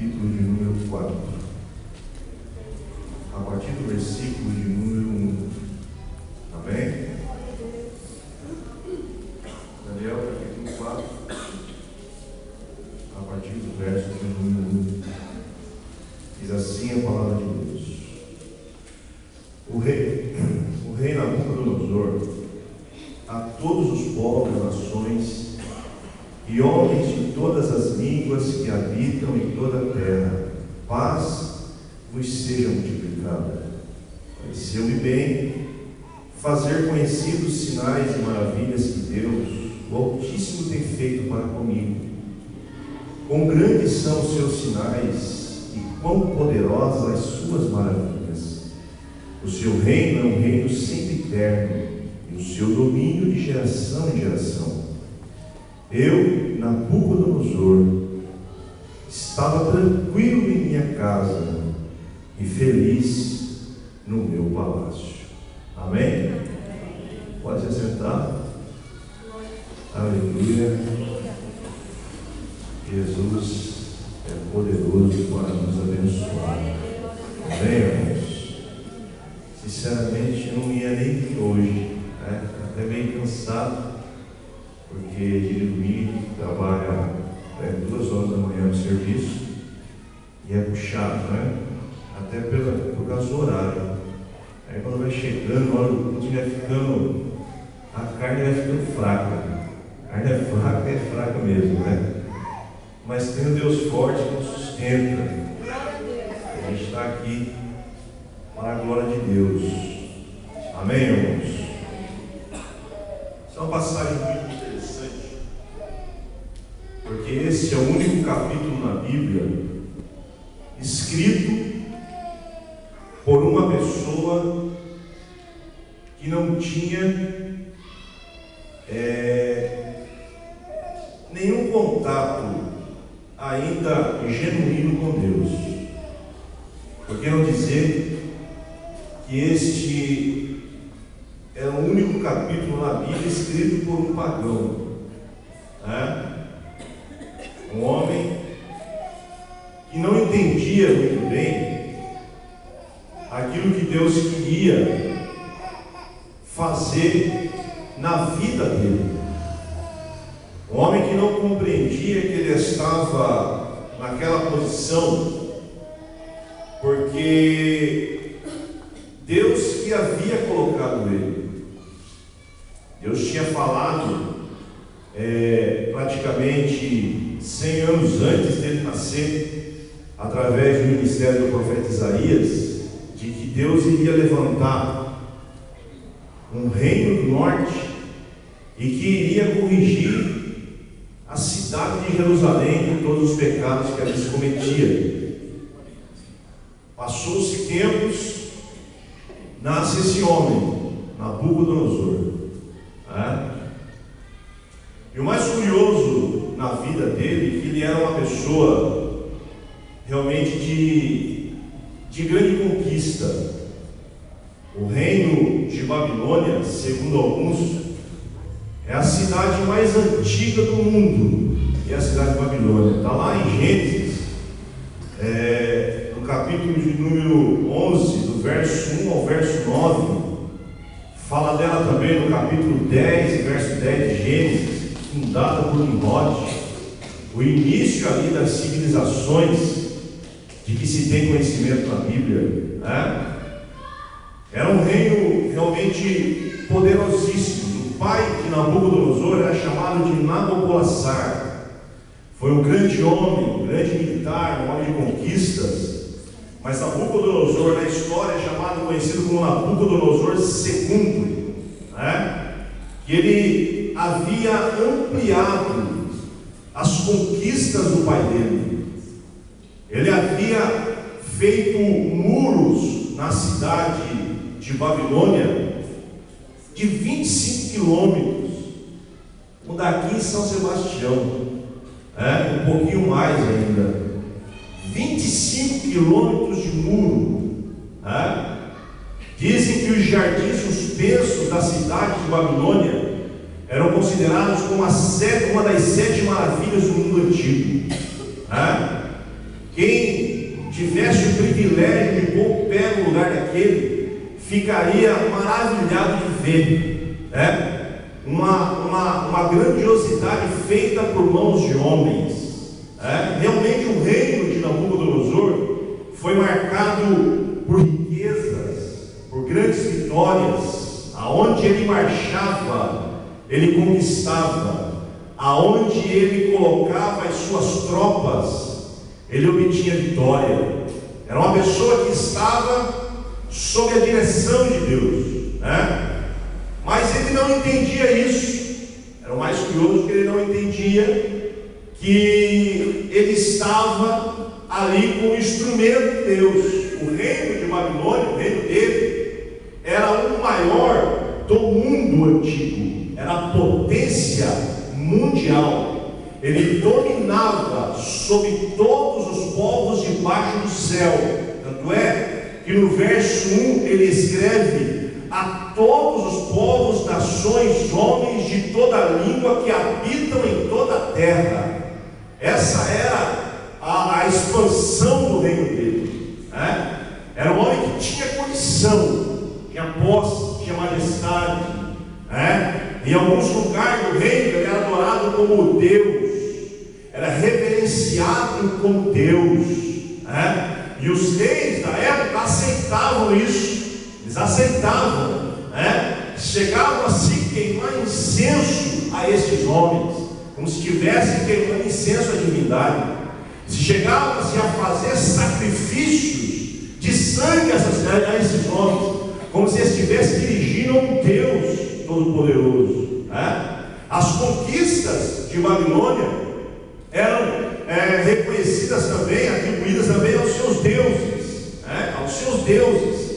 capítulo de número 4, a partir do versículo de número 1. Amém? Daniel, capítulo 4, a partir do verso de número 1. Diz assim a palavra de Deus. O rei Nabucodonosor, a todos os povos, nações e homens de todas as línguas que habitam em toda a terra, paz vos seja multiplicada. Pareceu-me bem fazer conhecidos os sinais e maravilhas que Deus, o Altíssimo, tem feito para comigo. Quão grandes são os seus sinais e quão poderosas as suas maravilhas. O seu reino é um reino sempre eterno, e o seu domínio de geração em geração. Eu, Nabucodonosor, estava tranquilo em minha casa e feliz no meu palácio. Amém? Pode se assentar. Aleluia. Jesus é poderoso para nos abençoar. Amém, irmãos? Sinceramente, eu não ia nem vir hoje, né? Até meio cansado, porque de domingo trabalha 2 horas da manhã no serviço e é puxado, né? Até por causa do horário. Aí quando vai chegando, a hora do culto vai ficando, a carne vai ficando fraca. A carne é fraca mesmo, né? Mas tem um Deus forte que nos sustenta. A gente está aqui para a glória de Deus. Amém, irmãos? Essa é uma passagem muito interessante, porque esse é o único capítulo na Bíblia escrito por uma pessoa que não tinha nenhum contato ainda genuíno com Deus. Por que não dizer que este é o único capítulo na Bíblia escrito por um pagão, né? Um homem que não entendia muito bem aquilo que Deus queria fazer na vida dele. Um homem que não compreendia que ele estava naquela posição porque Deus que havia colocado ele. Deus tinha falado praticamente 100 anos antes dele nascer, através do ministério do profeta Isaías, de que Deus iria levantar um reino do norte e que iria corrigir a cidade de Jerusalém de todos os pecados que ali se cometia. Passou-se tempos, nasce esse homem, Nabucodonosor. E o mais curioso na vida dele é que ele era uma pessoa realmente de grande conquista. O reino de Babilônia, segundo alguns, é a cidade mais antiga do mundo, que é a cidade de Babilônia. Está lá em Gênesis, no capítulo de número 11, do verso 1 ao verso 9. Fala dela também no capítulo 10, verso 10 de Gênesis, fundada por Nimrod. O início ali das civilizações de que se tem conhecimento na Bíblia, né? Era um reino realmente poderosíssimo. O pai de Nabucodonosor era chamado de Nabopolassar. Foi um grande homem, um grande militar, um homem de conquistas. Mas Nabucodonosor na história é chamado, conhecido como Nabucodonosor II, né? Que ele havia ampliado as conquistas do pai dele. Ele havia feito muros na cidade de Babilônia de 25 quilômetros, um daqui em São Sebastião, um pouquinho mais ainda, 25 quilômetros de muro. Dizem que os jardins suspensos da cidade de Babilônia eram considerados como uma das 7 maravilhas do mundo antigo. Quem tivesse o privilégio de pôr o pé no lugar daquele, ficaria maravilhado de ver, né? Uma grandiosidade feita por mãos de homens, né? Realmente o reino de Nabucodonosor foi marcado por riquezas, por grandes vitórias. Aonde ele marchava, ele conquistava. Aonde ele colocava as suas tropas, ele obtinha vitória. Era uma pessoa que estava sob a direção de Deus, né? Mas ele não entendia isso. Era o mais curioso, que ele não entendia que ele estava ali como instrumento de Deus. O reino de Babilônia, o reino dele, era o maior do mundo antigo, era a potência mundial. Ele dominava sobre todos os povos debaixo do céu. Tanto é que no verso 1 ele escreve: a todos os povos, nações, homens de toda língua que habitam em toda a terra. Essa era a expansão do reino dele, né? Era um homem que tinha condição, tinha posse, tinha majestade, né? Em alguns lugares do reino ele era adorado como Deus, era reverenciado como Deus, né? E os reis da época aceitavam isso, eles aceitavam, né? Chegavam a se queimar incenso a esses homens, como se estivessem queimando incenso à divindade. Se chegavam-se a fazer sacrifícios de sangue a esses homens, como se estivessem dirigindo a um Deus Todo-Poderoso, né? As conquistas de Babilônia eram reconhecidas também, atribuídas também aos seus deuses, né? Aos seus deuses.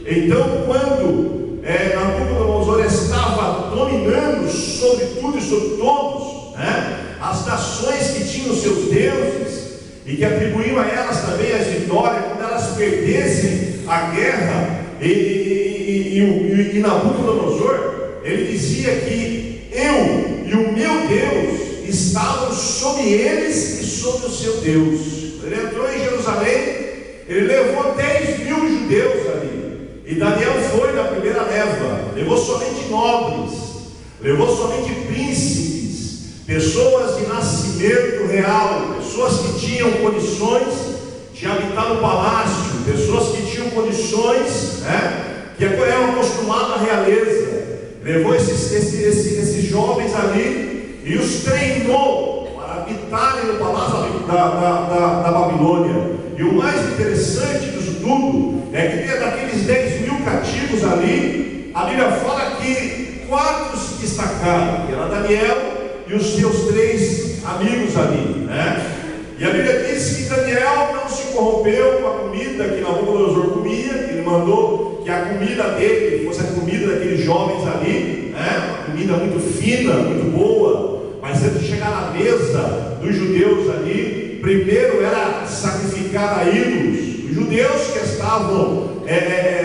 Então, quando Nabucodonosor estava dominando sobre tudo e sobre todos, né? As nações que tinham seus deuses e que atribuíam a elas também as vitórias, quando elas perdessem a guerra, e Nabucodonosor, ele dizia que eu e o meu Deus estavam sobre eles e sobre o seu Deus. Ele entrou em Jerusalém, ele levou 10.000 judeus ali, e Daniel foi na primeira leva, levou somente nobres, levou somente príncipes, pessoas de nascimento real, pessoas que tinham condições de habitar no palácio, pessoas que tinham condições, né, que eram acostumados à realeza. Levou esses jovens ali e os treinou para habitarem no palácio da Babilônia. E o mais interessante disso tudo é que daqueles 10.000 cativos ali, a Bíblia fala que 4 se destacaram, que era Daniel e os seus 3 amigos ali, né? E a Bíblia diz que Daniel não se corrompeu com a comida que Nabucodonosor comia. Ele mandou que a comida dele fosse a comida daqueles jovens ali, né? Uma comida muito fina, muito boa. Mas antes de chegar na mesa dos judeus ali, primeiro era sacrificar a ídolos. Os judeus que estavam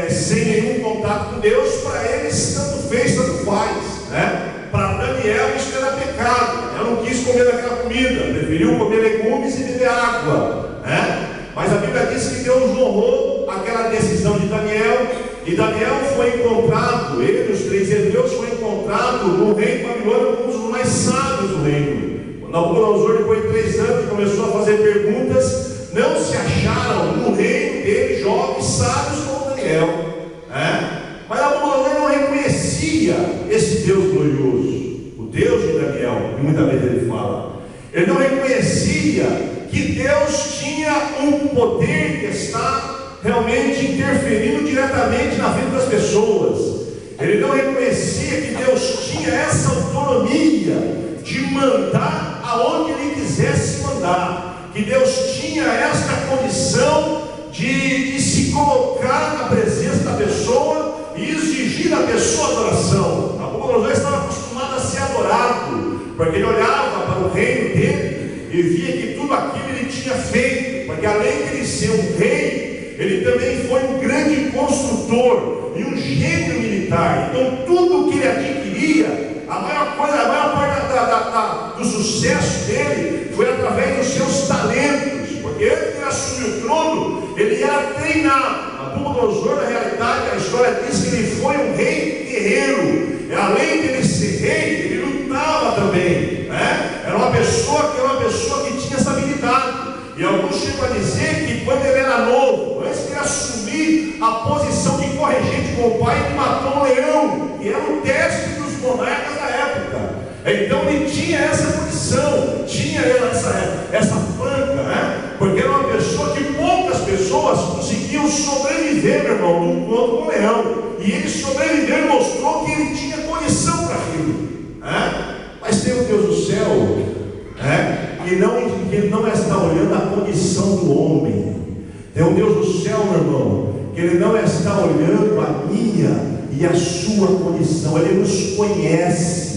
sem nenhum contato com Deus, para eles tanto fez, tanto faz, né? Para Daniel isso era pecado. Daniel não quis comer daquela comida, preferiu comer legumes e beber água, né? Mas a Bíblia diz que Deus honrou aquela decisão de Daniel, e Daniel foi encontrado, ele e os 3 hebreus foram encontrados no reino de Babilônia como os mais sábios do reino. Quando Nabucodonosor, depois de 3 anos, começou a fazer perguntas, não se acharam no reino dele jovens sábios como Daniel, né? Mas Nabucodonosor não reconhecia esse Deus glorioso, o Deus de Daniel, que muitas vezes ele fala. Ele não reconhecia que Deus tinha um poder que está realmente interferindo diretamente na vida das pessoas. Ele não reconhecia que Deus tinha essa autonomia de mandar aonde ele quisesse mandar, que Deus tinha esta condição de se colocar na presença da pessoa e exigir da pessoa adoração. Nabucodonosor estava acostumado a ser adorado, porque ele olhava para o reino dele e via que tudo aquilo ele tinha feito, porque além de ele ser um rei, ele também foi um grande construtor e um gênio militar. Então tudo que ele adquiria, a maior parte do sucesso dele foi através dos seus talentos, porque antes de ele assumir o trono, ele era treinado. Nabucodonosor, na realidade, a história diz que ele foi um rei guerreiro. Além de ele ser rei, ele lutava também, né? Era uma pessoa que tinha essa habilidade. E alguns chegam a dizer que quando ele era novo, antes de ele assumir a posição de corregente com o pai, ele matou um leão, que era o teste dos monarcas da época. Então ele tinha essa condição, tinha essa panca, né? Porque era uma pessoa que poucas pessoas conseguiam sobreviver, meu irmão, num encontro com o leão. E ele sobreviveu e mostrou que ele tinha condição para aquilo, né? Mas tem o Deus do céu, né? Que ele não está olhando a condição do homem. Tem um Deus do céu, meu irmão, que ele não está olhando a minha e a sua condição. Ele nos conhece.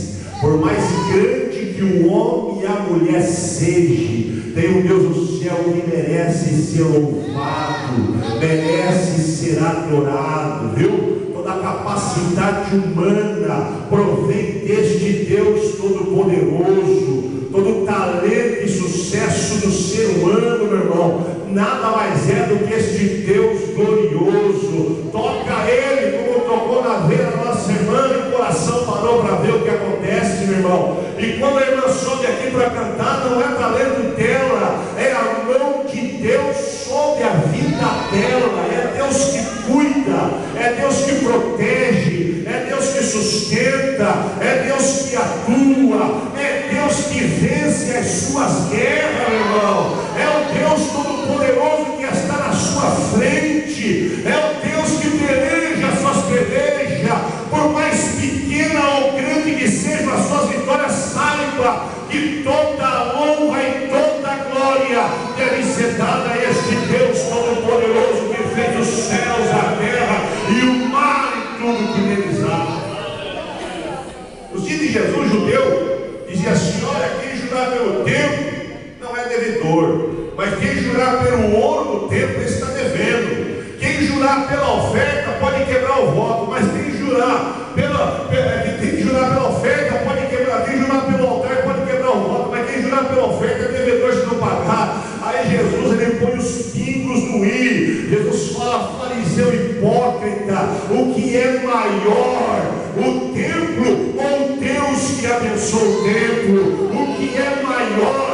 Por mais grande que o homem e a mulher sejam, tem um Deus do céu que merece ser louvado, merece ser adorado, viu? Toda a capacidade humana provém deste Deus Todo-Poderoso. Todo o talento e sucesso do ser humano, meu irmão, nada mais é do que este Deus glorioso. Toca Ele, como tocou na veia da nossa irmã, e o coração parou para ver o que acontece, meu irmão. E quando a irmã sobe aqui para cantar, não é talento dela, é a mão de Deus sobre a vida dela. É Deus que cuida, é Deus que protege, é Deus que sustenta, é Deus que atua, é Deus que vence as suas guerras, meu irmão. É o Deus Todo-Poderoso que está na sua frente, é o Deus que peleja as suas pelejas. Por mais pequena ou grande que sejam as suas vitórias, saiba que toda a honra e toda a glória deve ser dada a este Deus Todo-Poderoso que fez os céus, a terra e o mar e tudo que neles há. Nos dias de Jesus, judeu, dizia assim: olha, quem jurar pelo templo não é devedor, mas quem jurar pelo ouro do templo está devendo. Quem jurar pela oferta pode quebrar o voto, mas quem jurar pela oferta pode quebrar. Quem jurar pelo altar pode quebrar o voto, mas quem jurar pela oferta é devedor se não pagar. Aí Jesus, ele põe os pingos no i. Jesus fala: fariseu hipócrita, o que é maior, o templo ou Deus que abençoa o templo? O que é maior,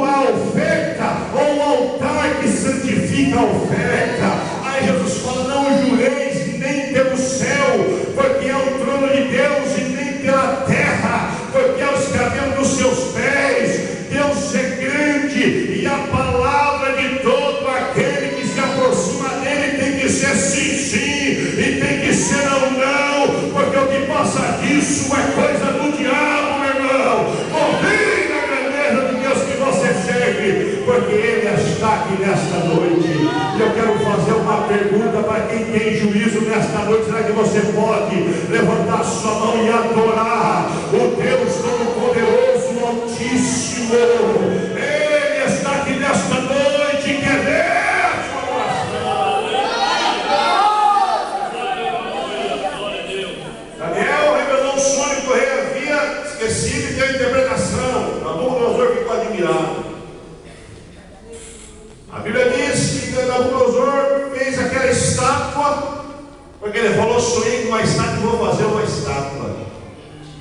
a oferta ou o altar que santifica a oferta? Aí Jesus fala: não jureis nem pelo céu, porque é o trono de Deus, e nem pela terra, porque é os cabelos dos seus pés. Deus é grande, e a palavra de todo aquele que se aproxima dele tem que ser sim, sim, e tem que ser não, não, porque o que passa disso é coisa do diabo, meu irmão. Confie na grandeza de Deus que você serve, porque Ele está aqui nesta noite. E eu quero fazer uma pergunta para quem tem juízo nesta noite: será que você pode levantar sua mão e adorar o Deus Todo-Poderoso, Altíssimo? Ele está aqui nesta noite e quer ver a sua oração. Daniel revelou um sonho que o rei havia esquecido e deu interpretação. Nabucodonosor ficou admirado. A Bíblia diz que Nabucodonosor fez aquela estátua, porque ele falou: sonhei com uma estátua e vou fazer uma estátua.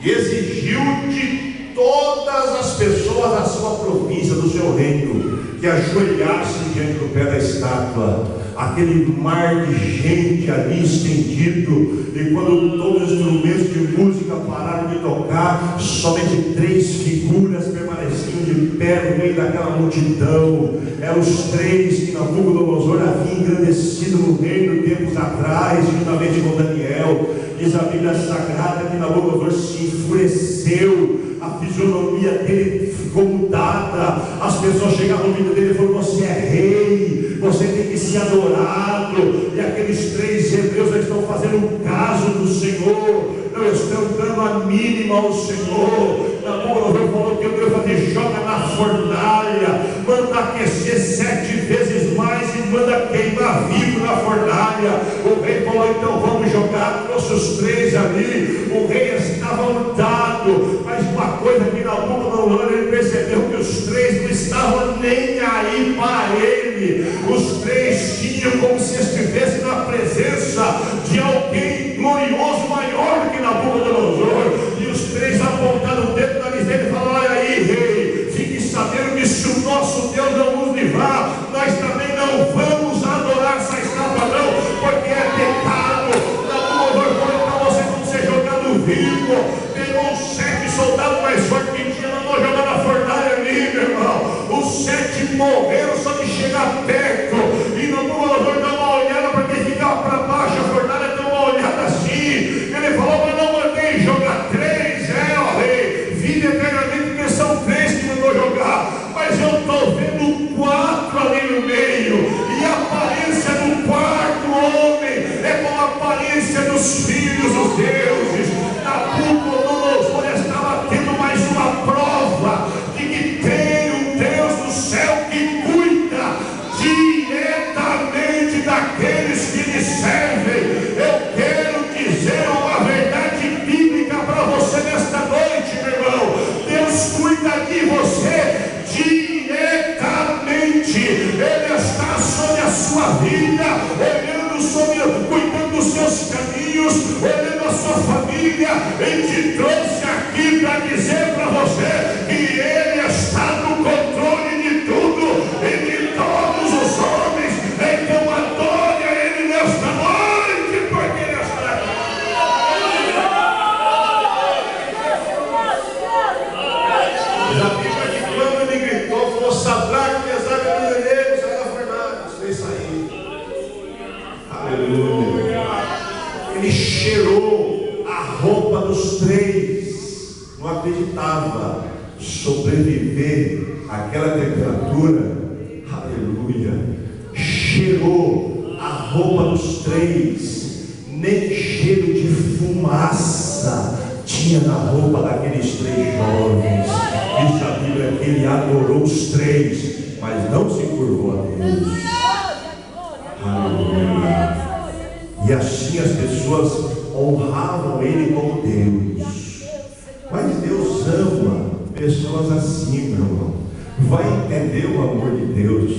E exigiu de todas as pessoas da sua província, do seu reino, que ajoelhassem diante do pé da estátua. Aquele mar de gente ali estendido, e quando todos os instrumentos de música pararam de tocar, somente 3 figuras permaneciam de pé no meio daquela multidão. Eram os 3 que Nabucodonosor havia engrandecido no reino tempos atrás, juntamente com Daniel. Diz a Bíblia Sagrada que Nabucodonosor se enfureceu, a fisionomia dele ficou mudada. As pessoas chegavam no ouvido dele e falaram: você é rei, você tem que ser adorado. E aqueles 3 hebreus, eles estão fazendo um caso do Senhor, não estão dando a mínima ao Senhor. Nabucodonosor falou que Deus vai joga na fornalha, manda aquecer 7 vezes mais e manda queimar vivo na fornalha. O rei falou: então vamos jogar. Trouxe os 3 ali. O rei estava mudado, mas uma coisa que Nabucodonosor, ele percebeu que os 3 não estavam nem aí para ele. Os 3 chegar perto, e Nabucodonosor dá uma olhada para quem ficava para baixo, a fornalha deu uma olhada assim, ele falou: mas não mandei jogar 3, ó rei, vida eternamente, porque são 3 que mandou jogar, mas eu estou vendo 4 ali no meio, e a aparência do quarto homem é como a aparência dos filhos dos deuses. Nabucodonosor estava tendo mais uma prova de que tem um Deus do céu que cuida diretamente daqueles que lhe servem. Eu quero dizer uma verdade bíblica para você nesta noite, meu irmão. Deus cuida de você diretamente. Ele está sobre a sua vida, cuidando dos seus caminhos, olhando a sua família. Ele te trouxe aqui para dizer para você que Ele está no controle de tudo e de todos os homens. Então adore a Ele nesta noite, porque Ele está aqui. A Bíblia que quando ele gritou, falou: Sadraque, Mesaque e Abednego, sai da fornalha. Os 3 saíram. Aleluia. Ele cheirou a roupa dos 3. Não acreditava sobreviver àquela temperatura. Aleluia. Cheirou a roupa dos 3. Nem cheiro de fumaça tinha na roupa daqueles 3 jovens. Diz a Bíblia que ele adorou os 3, mas não se curvou a Deus. Aleluia. E assim as pessoas honravam ele como Deus. Mas Deus ama pessoas assim, meu irmão. Vai entender o amor de Deus.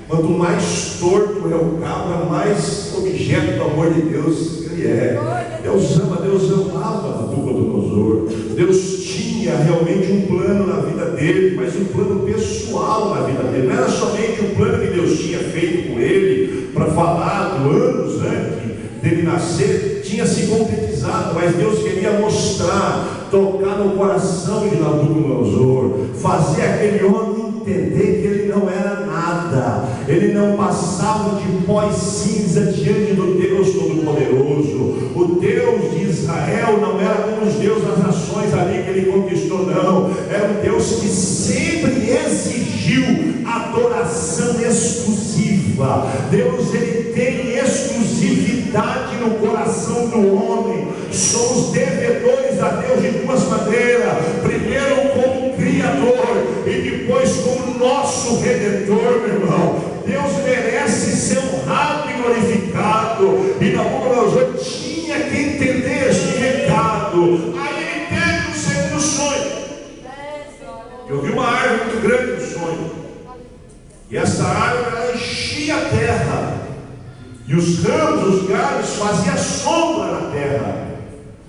Quanto mais torto é o cabra, mais objeto do amor de Deus ele é. Deus amava Nabucodonosor. Deus tinha realmente um plano na vida dele, mas um plano pessoal na vida dele. Não era somente um plano que Deus tinha feito com ele para falar do anos antes dele nascer, tinha se concretizado, mas Deus queria mostrar, tocar no coração de Nabucodonosor, fazer aquele homem entender que ele não era nada, ele não passava de pó e cinza diante do Deus Todo-Poderoso. O Deus de Israel não era como os deuses das nações ali que ele conquistou, não. Era um Deus que sempre exigiu adoração exclusiva. Deus, ele tem exclusividade no coração do homem. Somos devedores a Deus de 2 maneiras: primeiro como Criador e depois como nosso Redentor, meu irmão. Deus merece ser honrado e glorificado, e Nabucodonosor tinha que entender este recado. Aí ele teve um segundo sonho. Eu vi uma árvore muito grande no sonho, e essa árvore ela enchia a terra, e os ramos, os galhos faziam sombra na terra.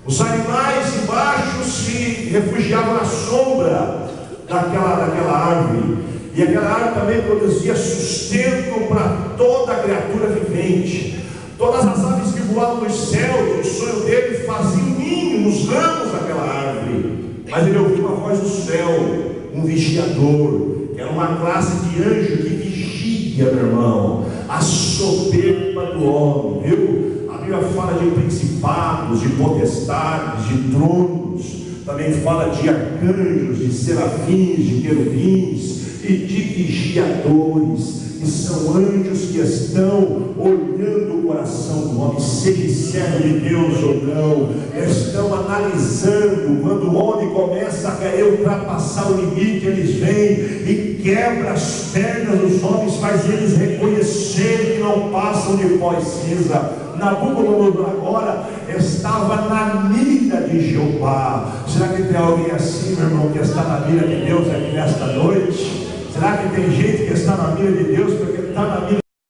Os animais embaixo se refugiavam na sombra daquela árvore. E aquela árvore também produzia sustento para toda a criatura vivente. Todas as aves que voavam nos céus, no sonho dele, faziam ninho nos ramos daquela árvore. Mas ele ouviu uma voz do céu, um vigiador, que era uma classe de anjo que vigia, meu irmão, a soberba do homem, viu? A Bíblia fala de principados, de potestades, de tronos, também fala de arcanjos, de serafins, de querubins e de vigiadores, que são anjos que estão olhando o coração do homem, seja servo de Deus ou não, estão analisando. Quando o homem começa a querer ultrapassar o limite, eles vêm e quebram as pernas dos homens, faz eles reconhecerem que não passam de pó e cinza. Nabucodonosor agora estava na mira de Jeová. Será que tem alguém assim, meu irmão, que está na mira de Deus aqui nesta noite? Será que tem gente que está na mira de Deus porque está na mira